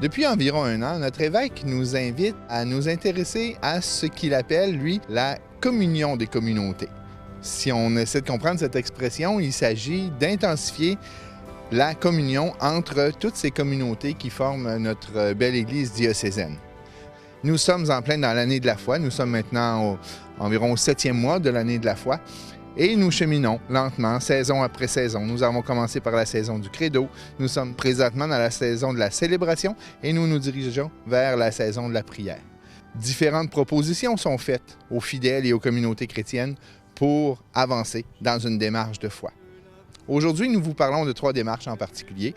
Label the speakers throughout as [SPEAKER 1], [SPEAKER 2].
[SPEAKER 1] Depuis environ un an, notre évêque nous invite à nous intéresser à ce qu'il appelle, lui, la communion des communautés. Si on essaie de comprendre cette expression, il s'agit d'intensifier la communion entre toutes ces communautés qui forment notre belle Église diocésaine. Nous sommes en plein dans l'année de la foi. Nous sommes maintenant environ au 7e mois de l'année de la foi. Et nous cheminons lentement, saison après saison. Nous avons commencé par la saison du Credo. Nous sommes présentement dans la saison de la célébration et nous nous dirigeons vers la saison de la prière. Différentes propositions sont faites aux fidèles et aux communautés chrétiennes pour avancer dans une démarche de foi. Aujourd'hui, nous vous parlons de 3 démarches en particulier.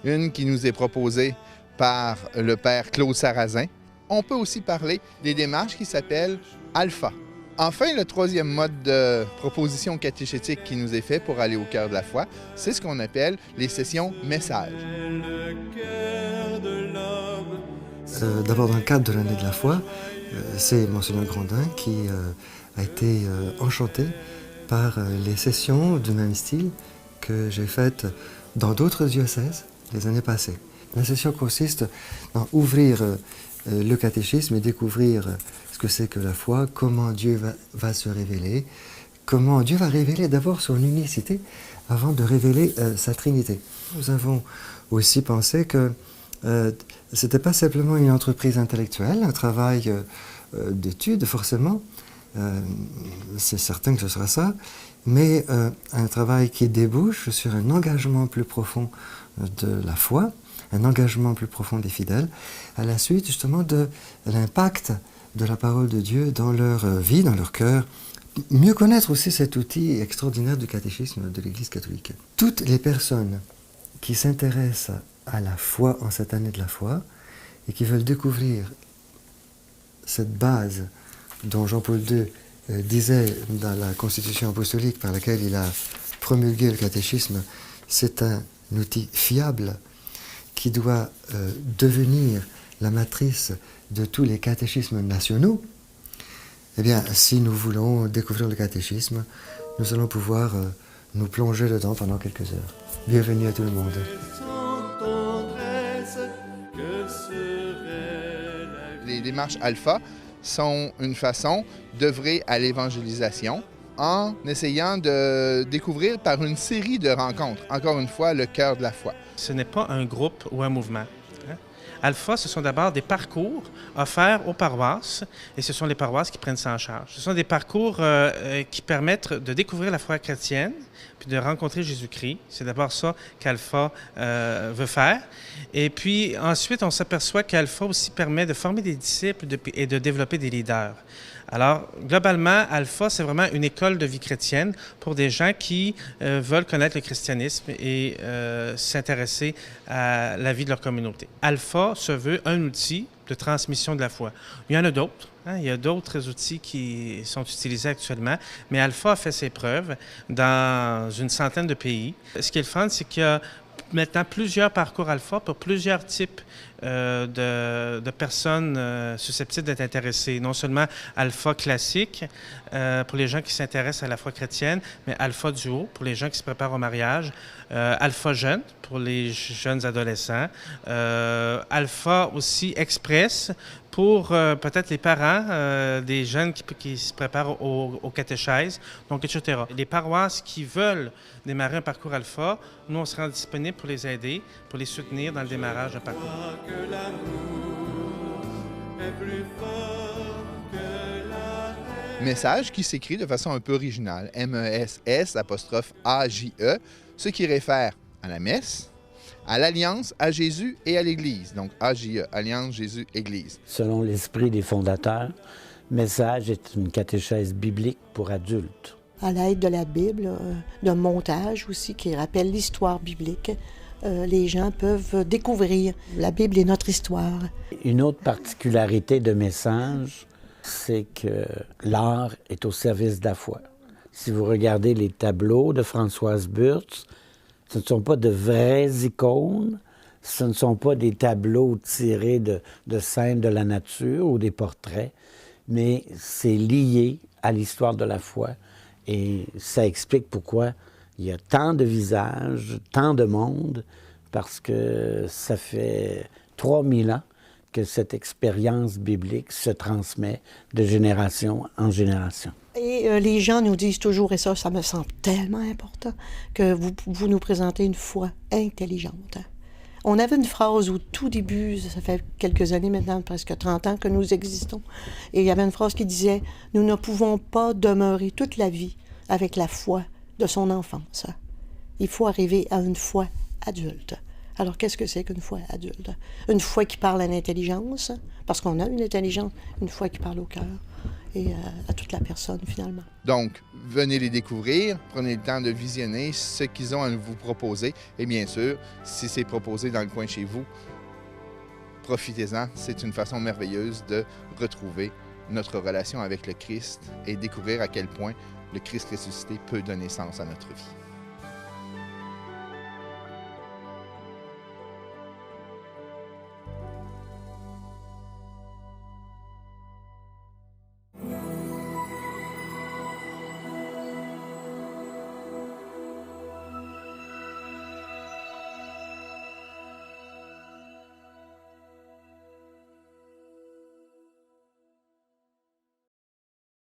[SPEAKER 1] Une qui nous est proposée par le père Claude Sarrazin. On peut aussi parler des démarches qui s'appellent Alpha. Enfin, le 3e mode de proposition catéchétique qui nous est fait pour aller au cœur de la foi, c'est ce qu'on appelle les sessions messages.
[SPEAKER 2] D'abord, dans le cadre de l'année de la foi, c'est Monseigneur Grandin qui a été enchanté par les sessions du même style que j'ai faites dans d'autres diocèses les années passées. La session consiste à ouvrir le catéchisme et découvrir ce que c'est que la foi, comment Dieu va se révéler, comment Dieu va révéler d'abord son unicité avant de révéler sa Trinité. Nous avons aussi pensé que ce n'était pas simplement une entreprise intellectuelle, un travail d'étude forcément, c'est certain que ce sera ça, mais un travail qui débouche sur un engagement plus profond de la foi, un engagement plus profond des fidèles, à la suite justement de l'impact de la parole de Dieu dans leur vie, dans leur cœur. Mieux connaître aussi cet outil extraordinaire du catéchisme de l'Église catholique. Toutes les personnes qui s'intéressent à la foi en cette année de la foi et qui veulent découvrir cette base dont Jean-Paul II disait dans la Constitution apostolique par laquelle il a promulgué le catéchisme, c'est un outil fiable qui doit devenir la matrice de tous les catéchismes nationaux. Eh bien, si nous voulons découvrir le catéchisme, nous allons pouvoir nous plonger dedans pendant quelques heures. Bienvenue à tout le monde.
[SPEAKER 1] Les démarches alpha sont une façon d'œuvrer à l'évangélisation en essayant de découvrir par une série de rencontres, encore une fois, le cœur de la foi.
[SPEAKER 3] Ce n'est pas un groupe ou un mouvement. Alpha, ce sont d'abord des parcours offerts aux paroisses, et ce sont les paroisses qui prennent ça en charge. Ce sont des parcours qui permettent de découvrir la foi chrétienne, puis de rencontrer Jésus-Christ. C'est d'abord ça qu'Alpha veut faire. Et puis ensuite, on s'aperçoit qu'Alpha aussi permet de former des disciples et de développer des leaders. Alors, globalement, Alpha, c'est vraiment une école de vie chrétienne pour des gens qui veulent connaître le christianisme et s'intéresser à la vie de leur communauté. Alpha se veut un outil de transmission de la foi. Il y en a d'autres. Il y a d'autres outils qui sont utilisés actuellement, mais Alpha a fait ses preuves dans une centaine de pays. Ce qui est le fun, c'est qu'il y a maintenant plusieurs parcours Alpha pour plusieurs types de personnes susceptibles d'être intéressées. Non seulement Alpha classique pour les gens qui s'intéressent à la foi chrétienne, mais Alpha duo pour les gens qui se préparent au mariage, Alpha jeune pour les jeunes adolescents, Alpha aussi express pour peut-être les parents des jeunes qui se préparent au catéchèse, donc etc. Les paroisses qui veulent démarrer un parcours Alpha, nous, on sera disponible pour les aider, pour les soutenir dans le démarrage d'un parcours.
[SPEAKER 1] Message qui s'écrit de façon un peu originale, M-E-S-S, apostrophe A-J-E, ce qui réfère à la messe, à l'Alliance, à Jésus et à l'Église. Donc A-J-E, Alliance, Jésus, Église.
[SPEAKER 4] Selon l'esprit des fondateurs, Message est une catéchèse biblique pour adultes.
[SPEAKER 5] À l'aide de la Bible, d'un montage aussi qui rappelle l'histoire biblique, les gens peuvent découvrir. La Bible est notre histoire.
[SPEAKER 4] Une autre particularité de Message, c'est que l'art est au service de la foi. Si vous regardez les tableaux de Françoise Burtz, ce ne sont pas de vraies icônes, ce ne sont pas des tableaux tirés de scènes de la nature ou des portraits, mais c'est lié à l'histoire de la foi. Et ça explique pourquoi il y a tant de visages, tant de monde, parce que ça fait 3000 ans que cette expérience biblique se transmet de génération en génération.
[SPEAKER 5] Et les gens nous disent toujours, et ça me semble tellement important, que vous nous présentez une foi intelligente. On avait une phrase au tout début, ça fait quelques années maintenant, presque 30 ans que nous existons, et il y avait une phrase qui disait « Nous ne pouvons pas demeurer toute la vie avec la foi de son enfance. Il faut arriver à une foi adulte. » Alors, qu'est-ce que c'est qu'une foi adulte? Une foi qui parle à l'intelligence, parce qu'on a une intelligence, une foi qui parle au cœur et à toute la personne, finalement.
[SPEAKER 1] Donc, venez les découvrir, prenez le temps de visionner ce qu'ils ont à vous proposer. Et bien sûr, si c'est proposé dans le coin de chez vous, profitez-en. C'est une façon merveilleuse de retrouver notre relation avec le Christ et découvrir à quel point le Christ ressuscité peut donner sens à notre vie.